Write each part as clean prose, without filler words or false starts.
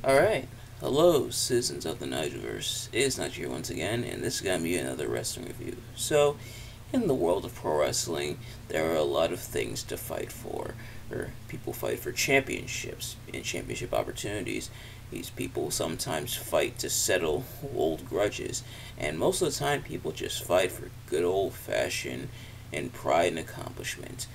Alright, hello citizens of the Nigelverse. It is Nigel here once again, and this is going to be another wrestling review. So, in the world of pro wrestling, there are a lot of things to fight for. People fight for championships and championship opportunities. These people sometimes fight to settle old grudges, and most of the time people just fight for good old-fashioned and pride and accomplishment.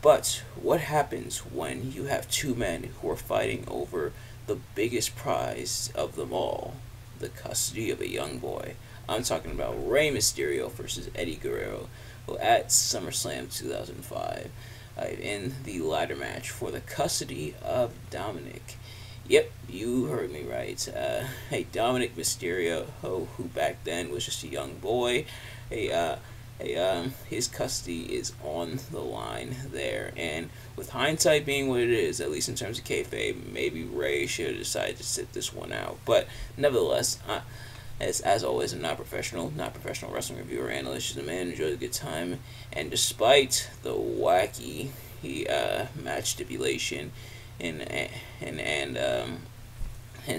But what happens when you have two men who are fighting over the biggest prize of them all, the custody of a young boy? I'm talking about Rey Mysterio versus Eddie Guerrero at SummerSlam 2005 in the ladder match for the custody of Dominic. Yep, you heard me right. Hey, Dominic Mysterio, who back then was just a young boy. His custody is on the line there, and with hindsight being what it is, at least in terms of kayfabe, maybe Rey should have decided to sit this one out. But nevertheless, as always, I'm not professional wrestling reviewer analyst. Just a man who enjoys a good time, and despite the wacky match stipulation and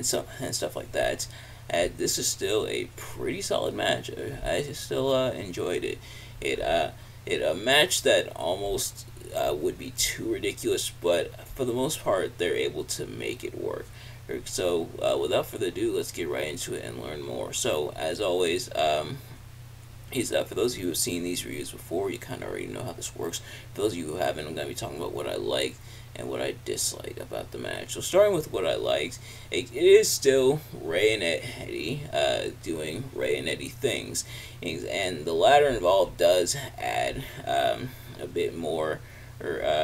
stuff like that, this is still a pretty solid match. I still enjoyed it. It a match that almost would be too ridiculous, but for the most part, they're able to make it work. So, without further ado, let's get right into it and learn more. So, as always, for those of you who have seen these reviews before, you kind of already know how this works. For those of you who haven't, I'm going to be talking about what I like and what I dislike about the match. So starting with what I liked, it is still Rey and Eddie doing Rey and Eddie things, and the ladder involved does add a bit more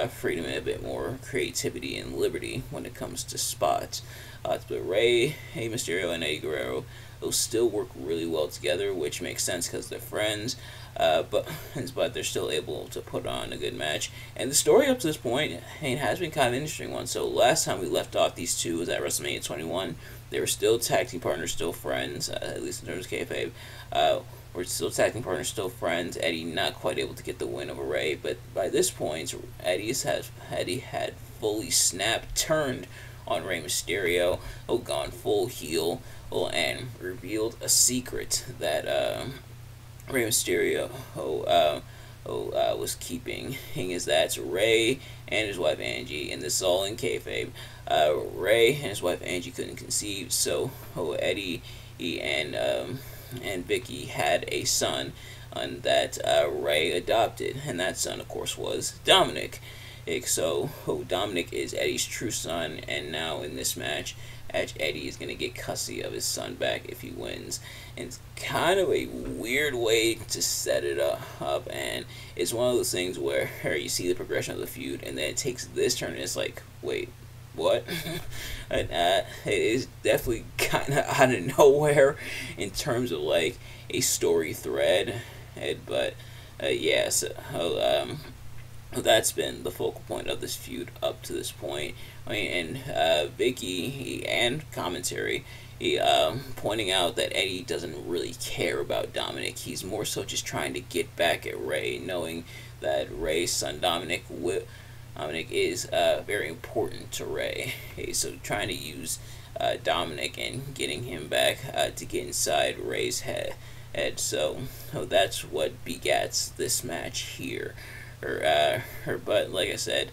freedom and a bit more creativity and liberty when it comes to spots. But Rey Mysterio and Eddie Guerrero, they'll still work really well together, which makes sense because they're friends. But they're still able to put on a good match. And the story up to this point has been kind of an interesting one. So last time we left off, these two was at WrestleMania 21. They were still tag team partners, still friends, at least in terms of kayfabe. We're still tag team partners, still friends. Eddie not quite able to get the win over Rey, but by this point, Eddie had fully snapped, turned on Rey Mysterio, gone full heel, and revealed a secret that Rey Mysterio was keeping, is that Rey and his wife Angie, and this is all in kayfabe. Rey and his wife Angie couldn't conceive, so Eddie and Vicky had a son, and that Rey adopted, and that son, of course, was Dominic. So Dominic is Eddie's true son, and now in this match, Eddie is going to get custody of his son back if he wins. And it's kind of a weird way to set it up, and it's one of those things where you see the progression of the feud, and then it takes this turn, and it's like, wait, what? It is definitely kind of out of nowhere in terms of like a story thread, but yeah, so that's been the focal point of this feud up to this point. And Vicky and commentary pointing out that Eddie doesn't really care about Dominic. He's more so just trying to get back at Rey, knowing that Rey's son Dominic is very important to Rey. So trying to use Dominic and getting him back to get inside Rey's head. So that's what begats this match here. But like I said,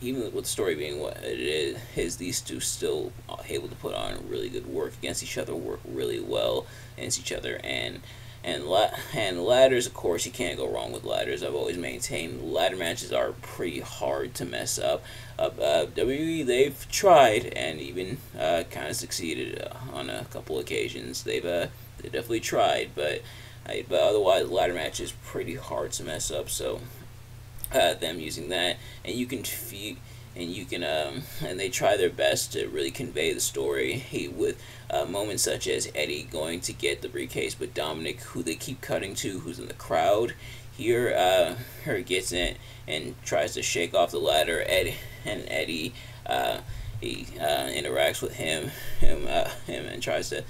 even with the story being what it is, these two still able to put on really good work against each other, work really well against each other, and ladders, of course, you can't go wrong with ladders. I've always maintained ladder matches are pretty hard to mess up. WWE, they've tried and even kind of succeeded on a couple occasions. They definitely tried, but otherwise, ladder match is pretty hard to mess up. So them using that, and you can and they try their best to really convey the story with moments such as Eddie going to get the briefcase, but Dominic, who they keep cutting to, who's in the crowd here, gets in and tries to shake off the ladder. Eddie he interacts with him and tries to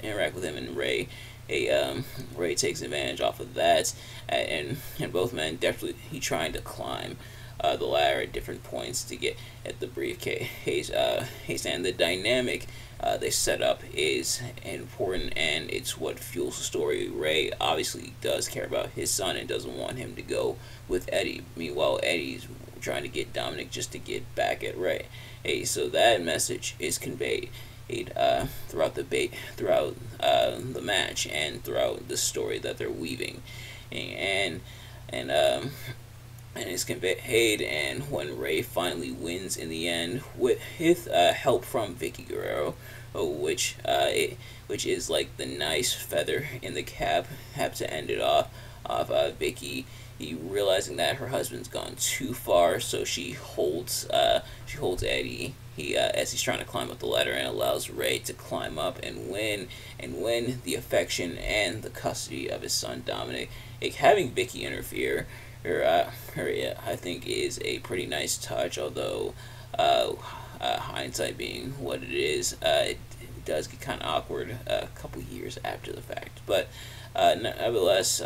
interact with him, and Rey Rey takes advantage off of that, and both men definitely trying to climb the ladder at different points to get at the briefcase. And the dynamic they set up is important, and it's what fuels the story. Rey obviously does care about his son and doesn't want him to go with Eddie. Meanwhile, Eddie's trying to get Dominic just to get back at Rey. So that message is conveyed throughout the match and throughout the story that they're weaving, and it's conveyed. And when Rey finally wins in the end with his help from Vickie Guerrero, which is like the nice feather in the cap to end it off of Vickie. He realizing that her husband's gone too far, so she holds Eddie. As he's trying to climb up the ladder, and allows Rey to climb up and win the affection and the custody of his son Dominic. Having Vickie interfere, I think is a pretty nice touch. Although hindsight being what it is, it does get kind of awkward a couple years after the fact. But nevertheless.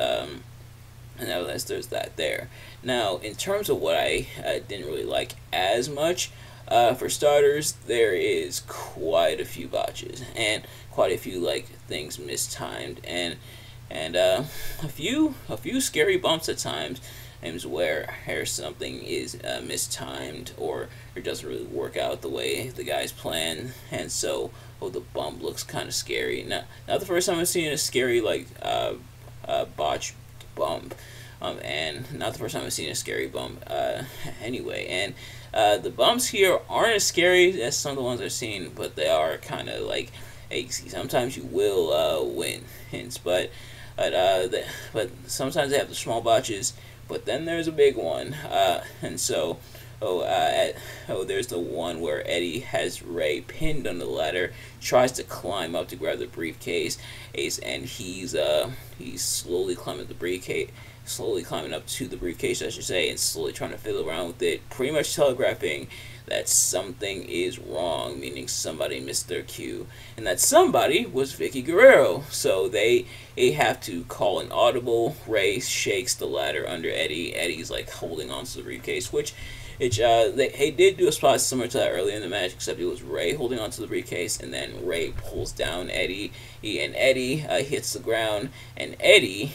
Nevertheless, there's that there. Now, in terms of what I didn't really like as much, for starters, there is quite a few botches and quite a few things mistimed, and a few scary bumps at times where something is mistimed or it doesn't really work out the way the guys plan, and so the bump looks kind of scary. Not the first time I've seen a scary botch bump, and not the first time I've seen a scary bump anyway. And the bumps here aren't as scary as some of the ones I've seen, but they are kind of sometimes you will win hints, but sometimes they have the small botches, but then there's a big one, and so there's the one where Eddie has Rey pinned on the ladder, tries to climb up to grab the briefcase, and he's slowly climbing up to the briefcase, I should say, and slowly trying to fiddle around with it, pretty much telegraphing that something is wrong, meaning somebody missed their cue, and that somebody was Vickie Guerrero. So they have to call an audible. Rey shakes the ladder under Eddie. Eddie's holding on to the briefcase, which they did do a spot similar to that earlier in the match, except it was Rey holding onto the briefcase, and then Rey pulls down Eddie. Eddie hits the ground, and Eddie,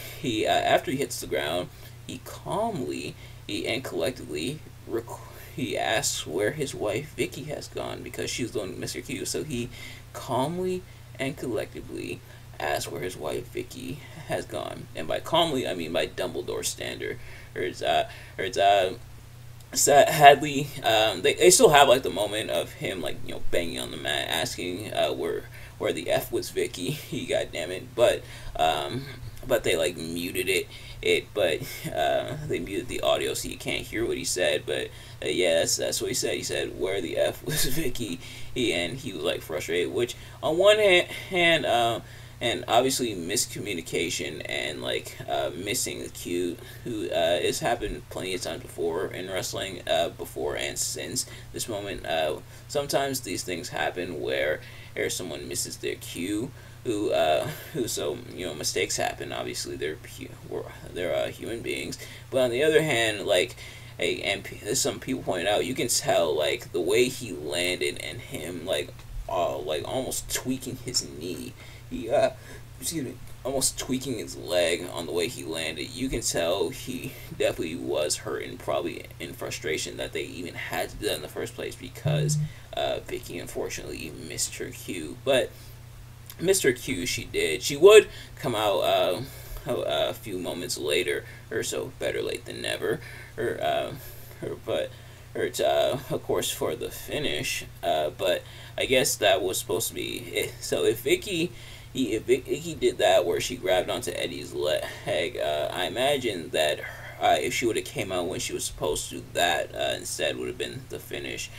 after he hits the ground, he calmly and collectively he asks where his wife Vickie has gone, because she's the one who missed her cue. So he calmly and collectively asks where his wife Vickie has gone, and by calmly I mean by Dumbledore standard. Sadly, they still have the moment of him banging on the mat, asking where the F was Vickie. He goddammit, but they muted but they muted the audio so you can't hear what he said. But yeah, that's what he said. He said where the F was Vickie, and he was frustrated. Which on one hand, and obviously miscommunication and missing the cue, has happened plenty of times before in wrestling, before and since this moment. Sometimes these things happen where someone misses their cue. So mistakes happen. Obviously, they're human beings. But on the other hand, and some people pointed out, you can tell the way he landed and him almost tweaking his knee. He almost tweaking his leg on the way he landed. You can tell he definitely was hurt and probably in frustration that they even had to do that in the first place, because Vickie unfortunately missed her cue. But Mr. Q, she did. She would come out a few moments later or so. Better late than never. But of course for the finish. But I guess that was supposed to be it. So if Vickie did that where she grabbed onto Eddie's leg, I imagine that if she would have came out when she was supposed to, that instead would have been the finish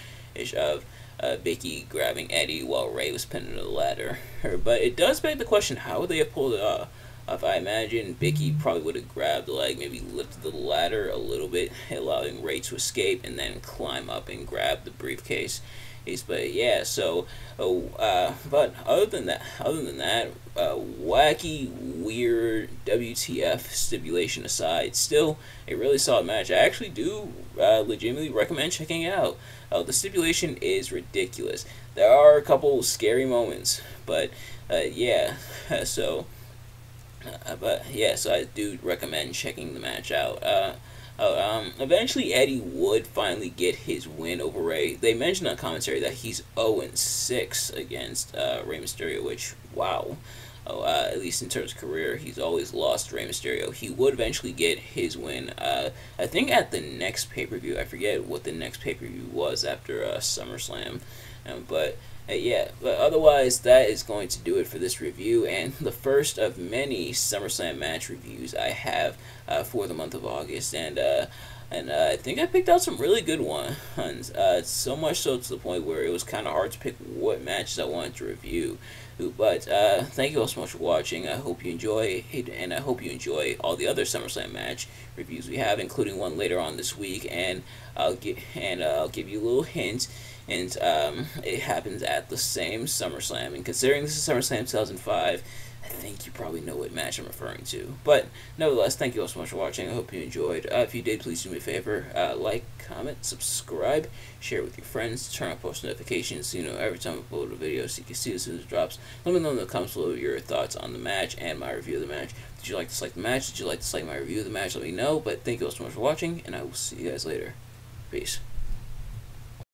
of Vickie grabbing Eddie while Rey was pinned to the ladder. But it does beg the question, how would they have pulled it off? If I imagine Vicky probably would have grabbed the leg, maybe lifted the ladder a little bit, allowing Rey to escape, and then climb up and grab the briefcase. But yeah, so but other than that, wacky, weird WTF stipulation aside, still a really solid match. I actually do legitimately recommend checking it out. The stipulation is ridiculous. There are a couple scary moments, but yeah, so. So I do recommend checking the match out. Eventually Eddie would finally get his win over Rey. They mentioned on commentary that he's 0-6 against Rey Mysterio, which, wow. At least in terms of career, he's always lost Rey Mysterio. He would eventually get his win, I think at the next pay-per-view. I forget what the next pay-per-view was after SummerSlam. But otherwise, that is going to do it for this review, and the first of many SummerSlam match reviews I have for the month of August, and I think I picked out some really good ones, so much so to the point where it was kind of hard to pick what matches I wanted to review. But thank you all so much for watching. I hope you enjoy it, and I hope you enjoy all the other SummerSlam match reviews we have, including one later on this week, and I'll give you a little hint. And it happens at the same SummerSlam. And considering this is SummerSlam 2005, I think you probably know what match I'm referring to. But nevertheless, thank you all so much for watching. I hope you enjoyed. If you did, please do me a favor. Like, comment, subscribe, share with your friends, turn on post notifications so you know every time I upload a video so you can see as soon as it drops. Let me know in the comments below your thoughts on the match and my review of the match. Did you like to like the match? Did you like to like my review of the match? Let me know. But thank you all so much for watching, and I will see you guys later. Peace.